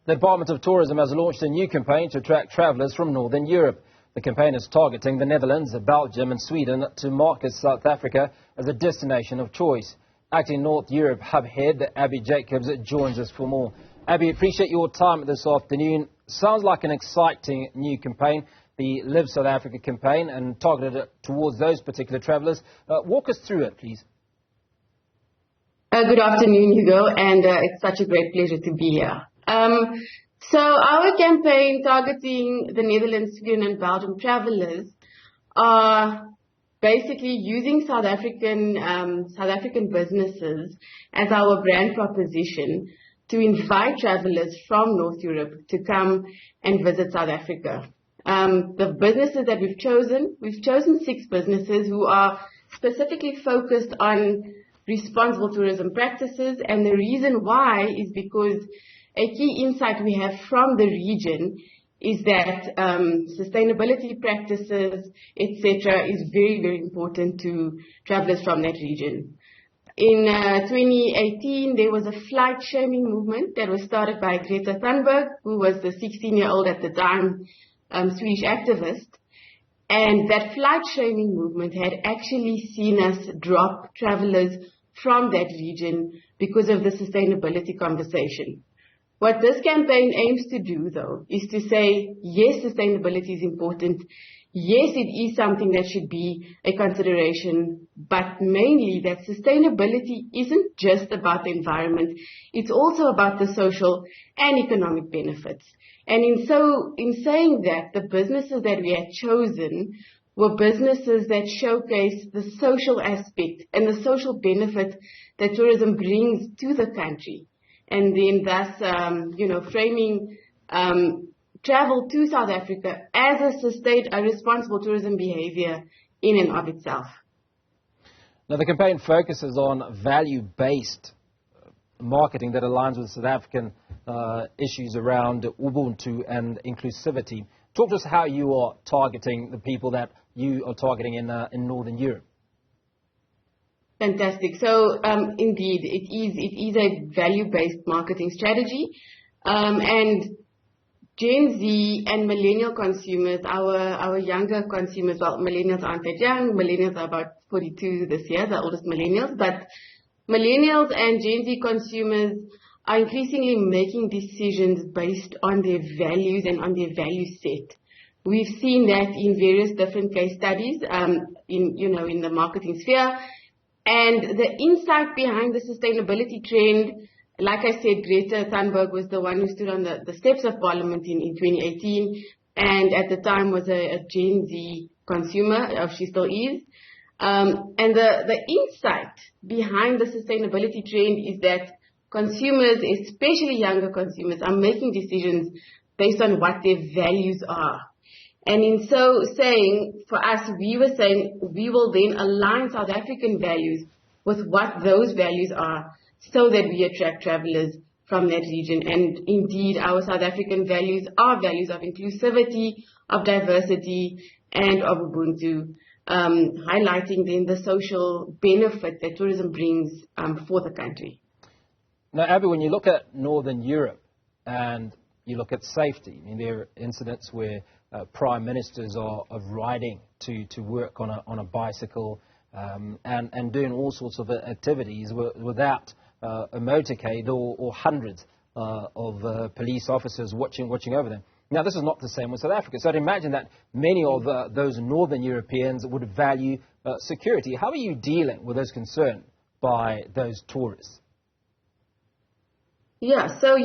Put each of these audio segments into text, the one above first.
The Department of Tourism has launched a new campaign to attract travellers from Northern Europe. The campaign is targeting the Netherlands, Belgium and Sweden to market South Africa as a destination of choice. Acting North Europe Hub Head Abby Jacobs joins us for more. Abby, appreciate your time this afternoon. Sounds like an exciting new campaign, the Live South Africa campaign, and targeted towards those particular travellers. Walk us through it, please. Good afternoon, Hugo, and it's such a great pleasure to be here. So our campaign targeting the Netherlands, Sweden and Belgium travellers are basically using South African businesses as our brand proposition to invite travellers from North Europe to come and visit South Africa. The businesses that we've chosen 6 businesses who are specifically focused on responsible tourism practices, and the reason why is because a key insight we have from the region is that sustainability practices, etc., is very, very important to travellers from that region. In 2018, there was a flight shaming movement that was started by Greta Thunberg, who was the 16-year-old at the time Swedish activist. And that flight shaming movement had actually seen us drop travellers from that region because of the sustainability conversation. What this campaign aims to do, though, is to say, yes, sustainability is important. Yes, it is something that should be a consideration, but mainly that sustainability isn't just about the environment. It's also about the social and economic benefits. And in saying that, the businesses that we had chosen were businesses that showcase the social aspect and the social benefit that tourism brings to the country. And then thus, framing travel to South Africa as a responsible tourism behavior in and of itself. Now, the campaign focuses on value-based marketing that aligns with South African issues around Ubuntu and inclusivity. Talk to us how you are targeting the people that you are targeting in Northern Europe. Fantastic. So, indeed, it is a value-based marketing strategy, and Gen Z and millennial consumers, our younger consumers, well, millennials aren't that young. Millennials are about 42 this year, the oldest millennials, but millennials and Gen Z consumers are increasingly making decisions based on their values and on their value set. We've seen that in various different case studies, in the marketing sphere. And the insight behind the sustainability trend, like I said, Greta Thunberg was the one who stood on the steps of Parliament in 2018, and at the time was a Gen Z consumer, she still is. And the insight behind the sustainability trend is that consumers, especially younger consumers, are making decisions based on what their values are. And in so saying, for us, we were saying we will then align South African values with what those values are so that we attract travellers from that region. And indeed, our South African values are values of inclusivity, of diversity, and of Ubuntu, highlighting then the social benefit that tourism brings for the country. Now, Abby, when you look at Northern Europe and you look at safety, I mean, there are incidents where prime ministers are riding to work on a bicycle and doing all sorts of activities without a motorcade or hundreds of police officers watching over them. Now, this is not the same with South Africa. So I'd imagine that many of those Northern Europeans would value security. How are you dealing with those concerns by those tourists? Yeah, so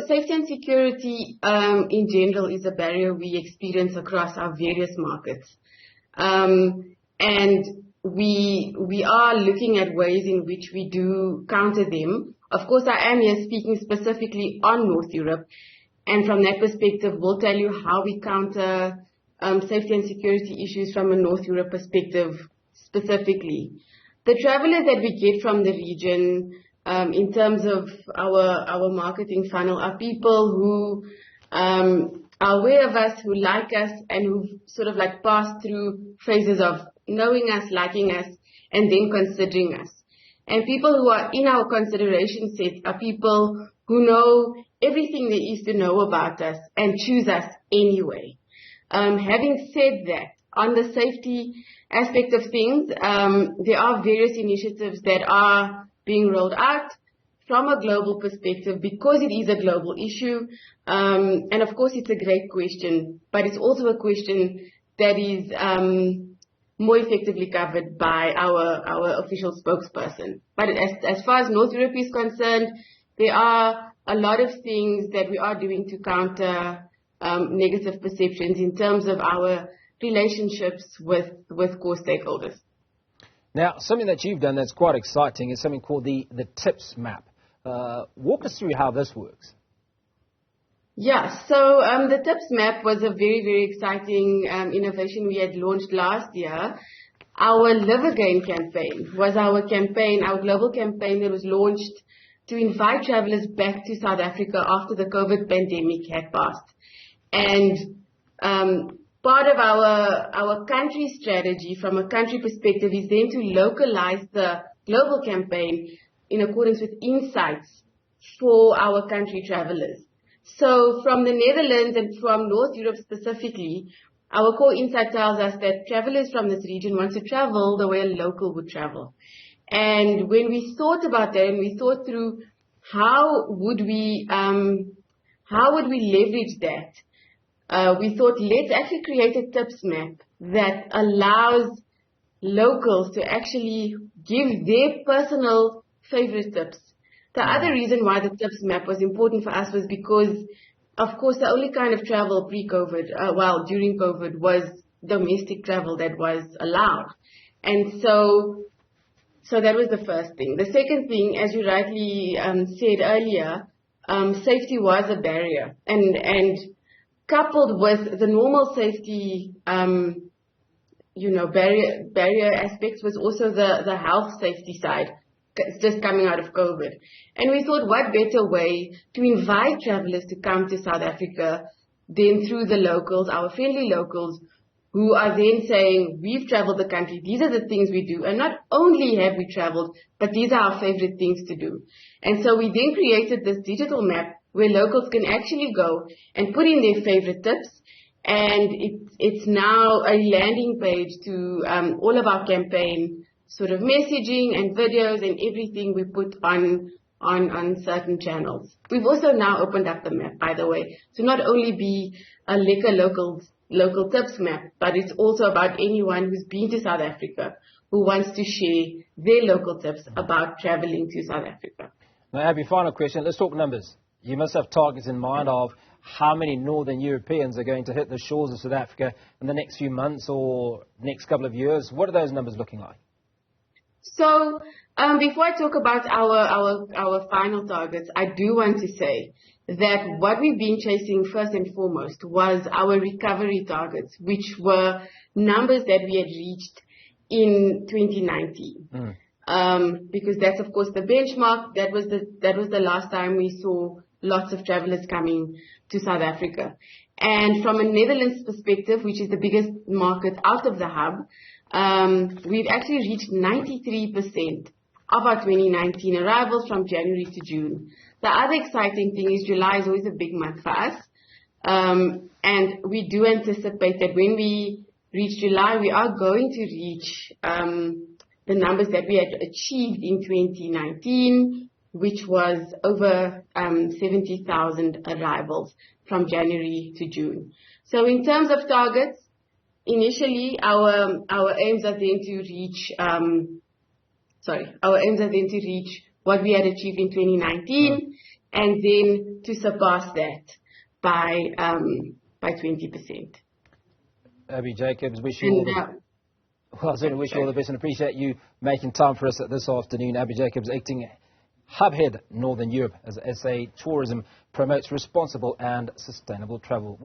safety and security in general is a barrier we experience across our various markets. And we are looking at ways in which we do counter them. Of course, I am here speaking specifically on North Europe. And from that perspective, we'll tell you how we counter safety and security issues from a North Europe perspective specifically. The travellers that we get from the region, in terms of our marketing funnel, are people who are aware of us, who like us, and who sort of like pass through phases of knowing us, liking us, and then considering us. And people who are in our consideration set are people who know everything there is to know about us and choose us anyway. Having said that, on the safety aspect of things, there are various initiatives that are being rolled out from a global perspective because it is a global issue. And of course, it's a great question, but it's also a question that is more effectively covered by our official spokesperson. But as far as North Europe is concerned, there are a lot of things that we are doing to counter negative perceptions in terms of our relationships with core stakeholders. Now, something that you've done that's quite exciting is something called the TIPS map. Walk us through how this works. Yeah, so the TIPS map was a very, very exciting innovation we had launched last year. Our Live Again campaign was our global campaign that was launched to invite travelers back to South Africa after the COVID pandemic had passed. And part of our country strategy from a country perspective is then to localize the global campaign in accordance with insights for our country travelers. So from the Netherlands and from North Europe specifically, our core insight tells us that travelers from this region want to travel the way a local would travel. And when we thought about that and we thought through how would we leverage that, we thought let's actually create a TIPS map that allows locals to actually give their personal favorite tips. The other reason why the TIPS map was important for us was because, of course, the only kind of travel pre-COVID, during COVID, was domestic travel that was allowed. And so that was the first thing. The second thing, as you rightly said earlier, safety was a barrier. And coupled with the normal safety, barrier aspects was also the health safety side, just coming out of COVID. And we thought, what better way to invite travelers to come to South Africa than through the locals, our friendly locals, who are then saying, we've traveled the country, these are the things we do. And not only have we traveled, but these are our favorite things to do. And so we then created this digital map where locals can actually go and put in their favorite tips. And it's now a landing page to all of our campaign sort of messaging and videos and everything we put on certain channels. We've also now opened up the map, by the way, to not only be a local tips map, but it's also about anyone who's been to South Africa who wants to share their local tips about traveling to South Africa. Now, Abby, final question. Let's talk numbers. You must have targets in mind of how many Northern Europeans are going to hit the shores of South Africa in the next few months or next couple of years. What are those numbers looking like? So before I talk about our final targets, I do want to say that what we've been chasing first and foremost was our recovery targets, which were numbers that we had reached in 2019. Because that's, of course, the benchmark. That was the last time we saw lots of travelers coming to South Africa. And from a Netherlands perspective, which is the biggest market out of the hub, we've actually reached 93% of our 2019 arrivals from January to June. The other exciting thing is July is always a big month for us. And we do anticipate that when we reach July, we are going to reach the numbers that we had achieved in 2019, which was over 70,000 arrivals from January to June. So in terms of targets, initially our aims are then to reach what we had achieved in 2019, and then to surpass that by 20%. Abby Jacobs, wish you all the best and appreciate you making time for us this afternoon. Abby Jacobs, acting hub head Northern Europe as SA Tourism promotes responsible and sustainable travel.